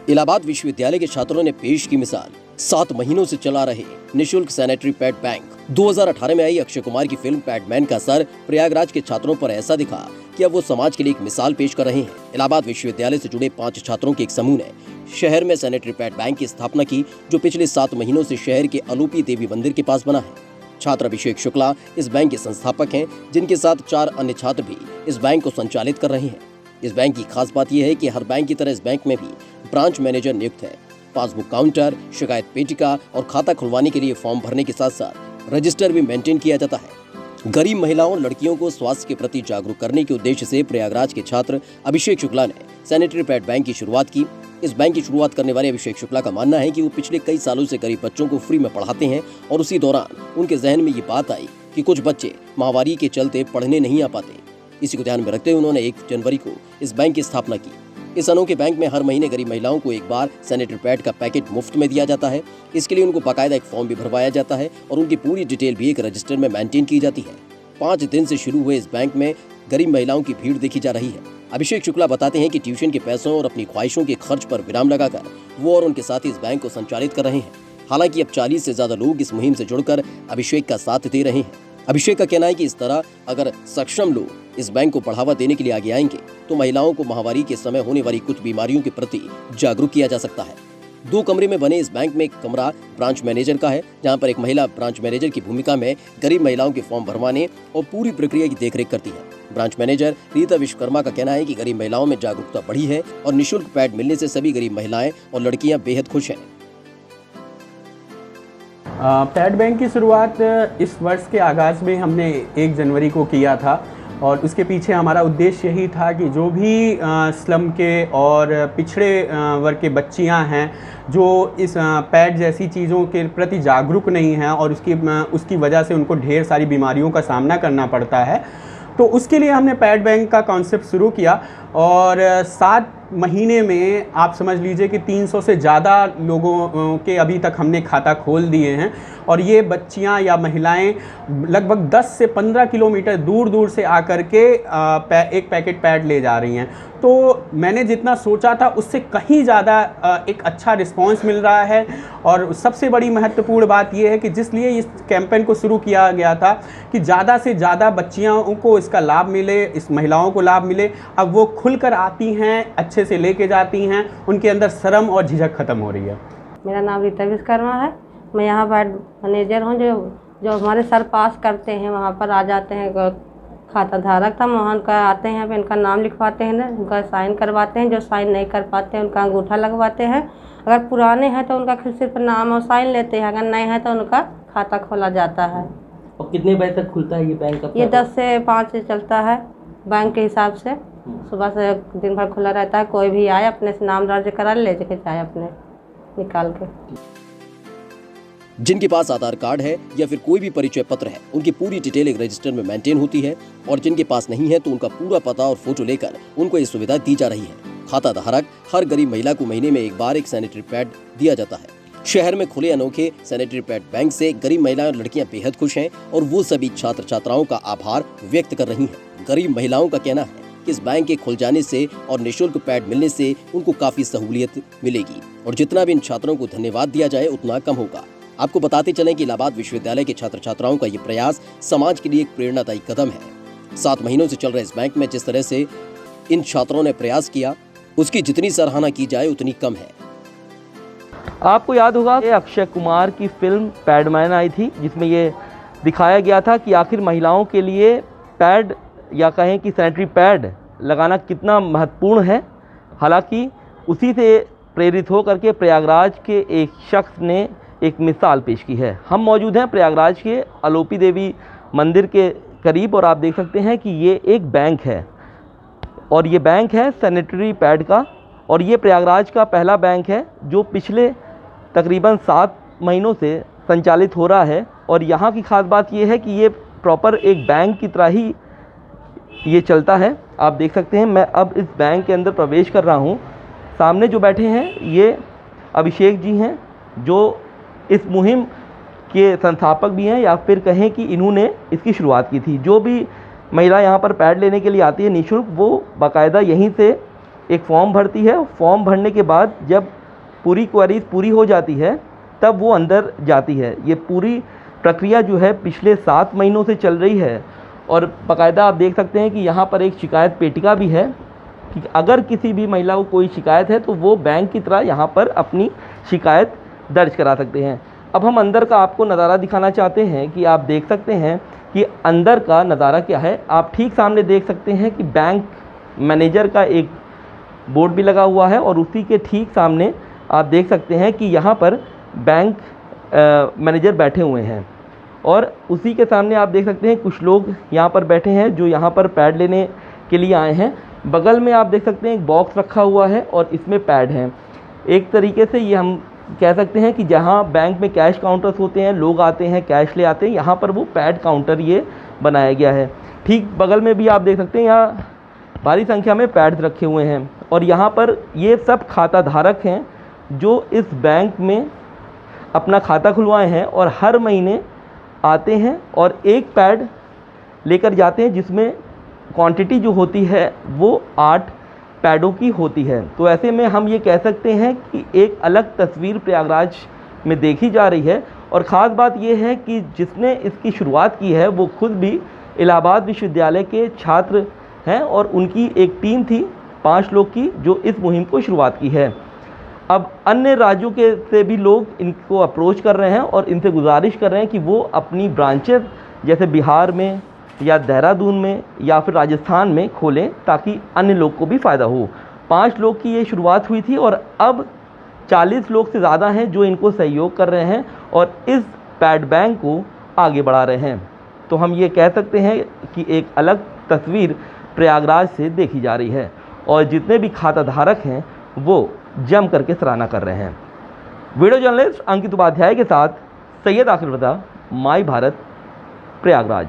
इलाहाबाद विश्वविद्यालय के छात्रों ने पेश की मिसाल। 7 महीनों से चला रहे निशुल्क सैनिटरी पैड बैंक। 2018 में आई अक्षय कुमार की फिल्म पैडमैन का असर प्रयागराज के छात्रों पर ऐसा दिखा कि अब वो समाज के लिए एक मिसाल पेश कर रहे हैं। इलाहाबाद विश्वविद्यालय से जुड़े 5 छात्रों के एक समूह ने शहर में सैनिटरी पैड बैंक की स्थापना की, जो पिछले 7 महीनों से शहर के अलोपी देवी मंदिर के पास बना है। छात्र अभिषेक शुक्ला इस बैंक के संस्थापक हैं, जिनके साथ 4 अन्य छात्र भी इस बैंक को संचालित कर रहे हैं। इस बैंक की खास बात यह है कि हर बैंक की तरह इस बैंक में भी ब्रांच मैनेजर नियुक्त है। पासबुक काउंटर, शिकायत पेटिका और खाता खुलवाने के लिए फॉर्म भरने के साथ साथ रजिस्टर भी मेंटेन किया जाता है। गरीब महिलाओं और लड़कियों को स्वास्थ्य के प्रति जागरूक करने के उद्देश्य से प्रयागराज के छात्र अभिषेक शुक्ला ने सैनिटरी पैड बैंक की शुरुआत की। इस बैंक की शुरुआत करने वाले अभिषेक शुक्ला का मानना है कि वो पिछले कई सालों से गरीब बच्चों को फ्री में पढ़ाते हैं और उसी दौरान उनके जहन में ये बात आई कि कुछ बच्चे महामारी के चलते पढ़ने नहीं आ पाते। इसी को ध्यान में रखते हुए उन्होंने 1 जनवरी को इस बैंक की स्थापना की। इस अनोखे बैंक में हर महीने गरीब महिलाओं को एक बार सैनिटरी पैड का पैकेट मुफ्त में दिया जाता है। इसके लिए उनको बाकायदा एक फॉर्म भी भरवाया जाता है और उनकी पूरी डिटेल भी एक रजिस्टर में मेंटेन की जाती है। 5 दिन से शुरू हुए इस बैंक में गरीब महिलाओं की भीड़ देखी जा रही है। अभिषेक शुक्ला बताते हैं कि ट्यूशन के पैसों और अपनी ख्वाहिशों के खर्च पर विराम लगाकर वो और उनके साथी इस बैंक को संचालित कर रहे हैं। हालांकि अब 40 से ज्यादा लोग इस मुहिम से जुड़कर अभिषेक का साथ दे रहे हैं। अभिषेक का कहना है कि इस तरह अगर सक्षम लोग इस बैंक को बढ़ावा देने के लिए आगे आएंगे तो महिलाओं को महामारी के समय होने वाली कुछ बीमारियों के प्रति जागरूक किया जा सकता है। 2 कमरे में बने इस बैंक में एक कमरा ब्रांच मैनेजर का है, जहां पर एक महिला ब्रांच मैनेजर की भूमिका में गरीब महिलाओं के फॉर्म भरवाने और पूरी प्रक्रिया की देखरेख करती है। ब्रांच मैनेजर रीता विश्वकर्मा का कहना है कि गरीब महिलाओं में जागरूकता बढ़ी है और निःशुल्क पैड मिलने से सभी गरीब महिलाएं और लड़कियां बेहद खुश हैं। पैड बैंक की शुरुआत इस वर्ष के आगाज़ में हमने 1 जनवरी को किया था और उसके पीछे हमारा उद्देश्य यही था कि जो भी स्लम के और पिछड़े वर्ग के बच्चियां हैं जो इस पैड जैसी चीज़ों के प्रति जागरूक नहीं हैं और उसकी वजह से उनको ढेर सारी बीमारियों का सामना करना पड़ता है, तो उसके लिए हमने पैड बैंक का कॉन्सेप्ट शुरू किया और 7 महीने में आप समझ लीजिए कि 300 से ज़्यादा लोगों के अभी तक हमने खाता खोल दिए हैं और ये बच्चियां या महिलाएं लगभग 10 से 15 किलोमीटर दूर दूर से आकर के एक पैकेट पैड ले जा रही हैं। तो मैंने जितना सोचा था उससे कहीं ज़्यादा एक अच्छा रिस्पांस मिल रहा है और सबसे बड़ी महत्वपूर्ण बात यह है कि जिस लिए इस कैंपेन को शुरू किया गया था कि ज़्यादा से ज़्यादा बच्चियों को इसका लाभ मिले, इस महिलाओं को लाभ मिले। अब वो खुलकर आती हैं, अच्छे से लेके जाती हैं, उनके अंदर शर्म और झिझक खत्म हो रही है। मेरा नाम रीता विश्वकर्मा है। मैं यहाँ पैड मैनेजर हूँ। जो हमारे सर पास करते हैं वहाँ पर आ जाते हैं, खाता धारक था वहाँ का आते हैं, इनका नाम लिखवाते हैं, उनका साइन करवाते हैं। जो साइन नहीं कर पाते हैं उनका अंगूठा लगवाते हैं। अगर पुराने हैं तो उनका सिर्फ नाम और साइन लेते हैं, अगर नए हैं तो उनका खाता खोला जाता है। और कितने बजे तक खुलता है ये बैंक का? ये 10 से 5 से चलता है बैंक के हिसाब से। सुबह से दिन भर खुला रहता है, कोई भी आए अपने से नाम दर्ज करा ले जाके जाए अपने निकाल के। जिनके पास आधार कार्ड है या फिर कोई भी परिचय पत्र है, उनकी पूरी डिटेल एक रजिस्टर में मेंटेन होती है और जिनके पास नहीं है तो उनका पूरा पता और फोटो लेकर उनको ये सुविधा दी जा रही है। खाता धारक हर गरीब महिला को महीने में एक बार एक सैनिटरी पैड दिया जाता है। शहर में खुले अनोखे सैनिटरी पैड बैंक से गरीब महिलाएं और लड़कियां बेहद खुश हैं और वो सभी छात्र छात्राओं का आभार व्यक्त कर रही हैं। गरीब महिलाओं का कहना है कि इस बैंक के खुल जाने से और निःशुल्क पैड मिलने से उनको काफी सहूलियत मिलेगी और जितना भी इन छात्रों को धन्यवाद दिया जाए उतना कम होगा। आपको बताते चलें कि इलाहाबाद विश्वविद्यालय के छात्र छात्राओं का ये प्रयास समाज के लिए एक प्रेरणादायी कदम है। 7 महीनों से चल रहे इस बैंक में जिस तरह से इन छात्रों ने प्रयास किया, उसकी जितनी सराहना की जाए उतनी कम है। आपको याद होगा कि अक्षय कुमार की फिल्म पैडमैन आई थी, जिसमें ये दिखाया गया था कि आखिर महिलाओं के लिए पैड या कहें कि सैनिटरी पैड लगाना कितना महत्वपूर्ण है। हालांकि उसी से प्रेरित होकर के प्रयागराज के एक शख्स ने एक मिसाल पेश की है। हम मौजूद हैं प्रयागराज के अलोपी देवी मंदिर के करीब और आप देख सकते हैं कि ये एक बैंक है और ये बैंक है सैनिटरी पैड का और ये प्रयागराज का पहला बैंक है जो पिछले तकरीबन 7 महीनों से संचालित हो रहा है। और यहाँ की खास बात ये है कि ये प्रॉपर एक बैंक की तरह ही ये चलता है। आप देख सकते हैं मैं अब इस बैंक के अंदर प्रवेश कर रहा हूँ। सामने जो बैठे हैं ये अभिषेक जी हैं जो इस मुहिम के संस्थापक भी हैं या फिर कहें कि इन्होंने इसकी शुरुआत की थी। जो भी महिला यहाँ पर पैड लेने के लिए आती है निःशुल्क, वो बाकायदा यहीं से एक फॉर्म भरती है। फॉर्म भरने के बाद जब पूरी क्वेरीज पूरी हो जाती है तब वो अंदर जाती है। ये पूरी प्रक्रिया जो है पिछले 7 महीनों से चल रही है और बाकायदा आप देख सकते हैं कि यहाँ पर एक शिकायत पेटिका भी है कि अगर किसी भी महिला को कोई शिकायत है तो वो बैंक की तरह यहाँ पर अपनी शिकायत दर्ज करा सकते हैं। अब हम अंदर का आपको नज़ारा दिखाना चाहते हैं कि आप देख सकते हैं कि अंदर का नज़ारा क्या है। आप ठीक सामने देख सकते हैं कि बैंक मैनेजर का एक बोर्ड भी लगा हुआ है और उसी के ठीक सामने आप देख सकते हैं कि यहाँ पर बैंक मैनेजर बैठे हुए हैं और उसी के सामने आप देख सकते हैं कुछ लोग यहाँ पर बैठे हैं जो यहाँ पर पैड लेने के लिए आए हैं। बगल में आप देख सकते हैं एक बॉक्स रखा हुआ है और इसमें पैड हैं। एक तरीके से ये हम कह सकते हैं कि जहाँ बैंक में कैश काउंटर्स होते हैं, लोग आते हैं कैश ले आते हैं, यहाँ पर वो पैड काउंटर ये बनाया गया है। ठीक बगल में भी आप देख सकते हैं यहाँ भारी संख्या में पैड्स रखे हुए हैं और यहाँ पर ये सब खाता धारक हैं जो इस बैंक में अपना खाता खुलवाए हैं और हर महीने आते हैं और एक पैड लेकर जाते हैं जिसमें क्वांटिटी जो होती है वो 8 पैडों की होती है। तो ऐसे में हम ये कह सकते हैं कि एक अलग तस्वीर प्रयागराज में देखी जा रही है और ख़ास बात ये है कि जिसने इसकी शुरुआत की है वो खुद भी इलाहाबाद विश्वविद्यालय के छात्र हैं और उनकी एक टीम थी 5 लोग की जो इस मुहिम को शुरुआत की है। अब अन्य राज्यों के से भी लोग इनको अप्रोच कर रहे हैं और इनसे गुजारिश कर रहे हैं कि वो अपनी ब्रांचेस जैसे बिहार में या देहरादून में या फिर राजस्थान में खोलें ताकि अन्य लोग को भी फ़ायदा हो। 5 लोग की ये शुरुआत हुई थी और अब 40 लोग से ज़्यादा हैं जो इनको सहयोग कर रहे हैं और इस पैड बैंक को आगे बढ़ा रहे हैं। तो हम ये कह सकते हैं कि एक अलग तस्वीर प्रयागराज से देखी जा रही है और जितने भी खाता धारक हैं वो जम करके सराहना कर रहे हैं। वीडियो जर्नलिस्ट अंकित उपाध्याय के साथ सैयद आखिर रजा, माई भारत, प्रयागराज।